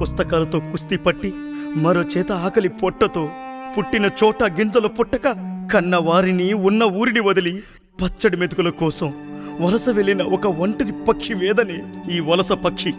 పుస్తకాలతో కుస్తీ పట్టి మరో చేత ఆకలి పొట్టతో పుట్టిన చోట గింజలు పుట్టక కన్న వారిని ఉన్న ఊరిని వదిలి పచ్చడి మెతుకుల కోసం వలస వెళ్ళిన ఒక ఒంటరి పక్షి వేదనే ఈ వలస పక్షి.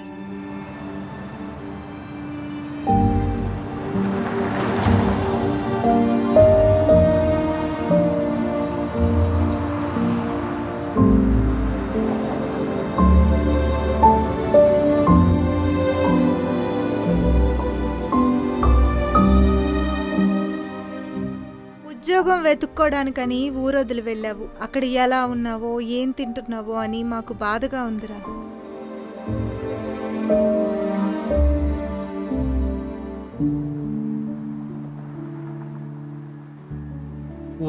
ఉద్యోగం వెతుక్కోవడానికని ఊరొదిలి వెళ్ళావు. అక్కడ ఎలా ఉన్నావో ఏం తింటున్నావో అని మాకు బాధగా ఉందిరా.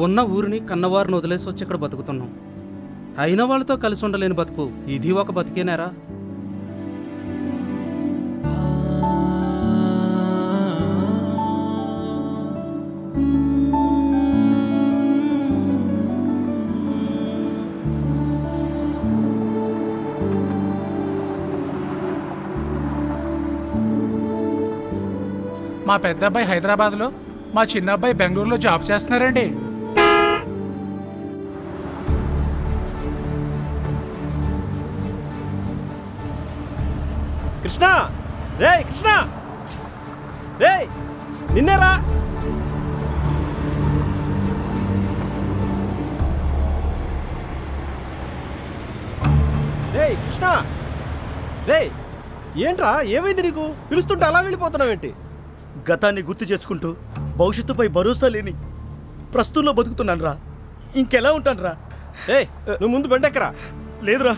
ఉన్న ఊరిని కన్నవారిని వదిలేసి వచ్చి ఇక్కడ బతుకుతున్నాం. అయిన వాళ్ళతో కలిసి ఉండలేని బతుకు ఇది ఒక బతికేనారా? మా పెద్ద అబ్బాయి హైదరాబాద్లో, మా చిన్న అబ్బాయి బెంగళూరులో జాబ్ చేస్తున్నారండి. కృష్ణ రే, కృష్ణ రే, నిన్నేరా. రే కృష్ణ రే, ఏంట్రా ఏమైంది నీకు? పిలుస్తుంటే అలా వెళ్ళిపోతున్నావేంటి? గతాన్ని గుర్తు చేసుకుంటూ భవిష్యత్తుపై భరోసా లేని ప్రస్తుతంలో బతుకుతున్నాను రా. ఇంకెలా ఉంటాను రా? నువ్వు ముందు బండి ఎక్కరా. లేదురా,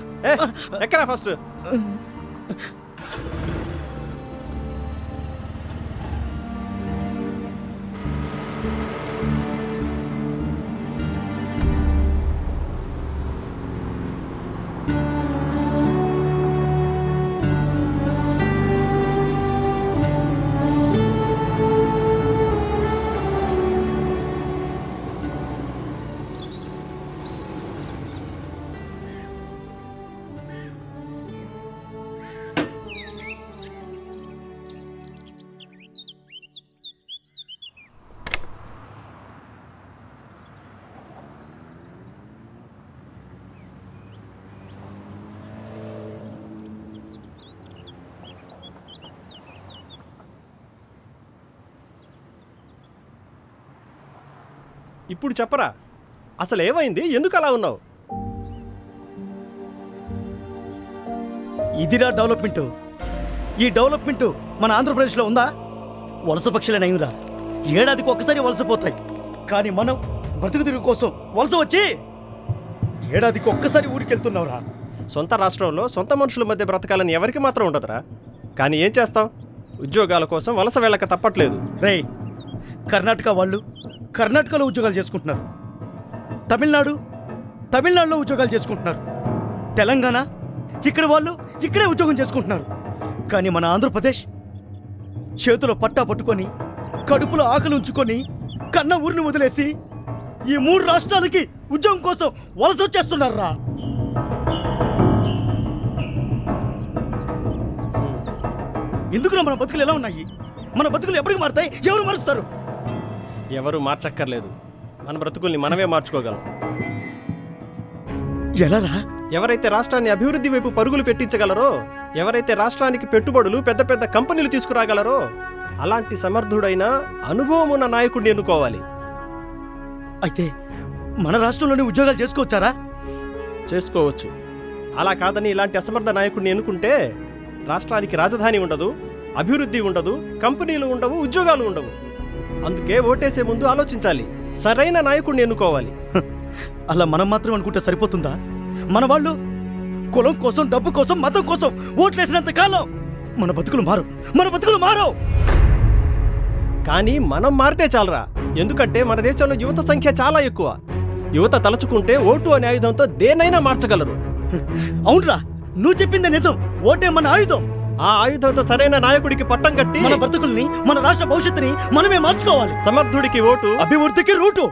ఎక్కరా ఫస్ట్. ఇప్పుడు చెప్పరా, అసలు ఏమైంది? ఎందుకు అలా ఉన్నావు? ఇదిరా డెవలప్మెంట్. ఈ డెవలప్మెంట్ మన ఆంధ్రప్రదేశ్లో ఉందా? వలస పక్షులే నయంరా, ఏడాదికి ఒక్కసారి వలసపోతాయి. కానీ మనం బ్రతుకుదిరి కోసం వలస వచ్చి ఏడాదికి ఒక్కసారి ఊరికెళ్తున్నావురా. సొంత రాష్ట్రంలో సొంత మనుషుల మధ్య బ్రతకాలని ఎవరికి మాత్రం ఉండదురా. కానీ ఏం చేస్తాం, ఉద్యోగాల కోసం వలస వెళ్ళక తప్పట్లేదు. రే, కర్ణాటక వాళ్ళు కర్ణాటకలో ఉద్యోగాలు చేసుకుంటున్నారు, తమిళనాడులో ఉద్యోగాలు చేసుకుంటున్నారు, తెలంగాణ ఇక్కడ వాళ్ళు ఇక్కడే ఉద్యోగం చేసుకుంటున్నారు. కానీ మన ఆంధ్రప్రదేశ్ చేతిలో పట్టా పట్టుకొని కడుపులో ఆకలి ఉంచుకొని కన్న ఊరిని వదిలేసి ఈ 3 రాష్ట్రాలకి ఉద్యోగం కోసం వలస వచ్చేస్తున్నారా. ఎందుకురా మన బతుకులు ఎలా ఉన్నాయి? మన బతుకులు ఎప్పటికి మారుతాయి? ఎవరు మారుస్తారు? ఎవరు మార్చక్కర్లేదు, మన బ్రతుకుల్ని మనమే మార్చుకోగలం. ఎలారా? ఎవరైతే రాష్ట్రాన్ని అభివృద్ధి వైపు పరుగులు పెట్టించగలరో, ఎవరైతే రాష్ట్రానికి పెట్టుబడులు పెద్ద పెద్ద కంపెనీలు తీసుకురాగలరో అలాంటి సమర్థుడైన అనుభవం ఉన్న నాయకుడిని ఎన్నుకోవాలి. అయితే మన రాష్ట్రంలోనే ఉద్యోగాలు చేసుకోవచ్చారా? చేసుకోవచ్చు. అలా కాదని ఇలాంటి అసమర్థ నాయకుడిని ఎన్నుకుంటే రాష్ట్రానికి రాజధాని ఉండదు, అభివృద్ధి ఉండదు, కంపెనీలు ఉండవు, ఉద్యోగాలు ఉండవు. అందుకే ఓటేసే ముందు ఆలోచించాలి, సరైన నాయకుడిని ఎన్నుకోవాలి. అలా మనం మాత్రం అనుకుంటే సరిపోతుందా? మన వాళ్ళు కులం కోసం, డబ్బు కోసం, మతం కోసం ఓట్లేసినంత కాలం మన బతుకులు మారు. కానీ మనం మారితే చాలరా. ఎందుకంటే మన దేశంలో యువత సంఖ్య చాలా ఎక్కువ. యువత తలుచుకుంటే ఓటు అనే ఆయుధంతో దేన్నైనా మార్చగలరు. అవునరా, నువ్వు చెప్పిందే నిజం. ఓటే మన ఆయుధం. ఆ ఆయుధంతో సరైన నాయకుడికి పట్టం కట్టి మన బ్రతుకుల్ని, మన రాష్ట్ర భవిష్యత్తుని మనమే మార్చుకోవాలి. సమర్థుడికి ఓటు, అభివృద్ధికి రూటు.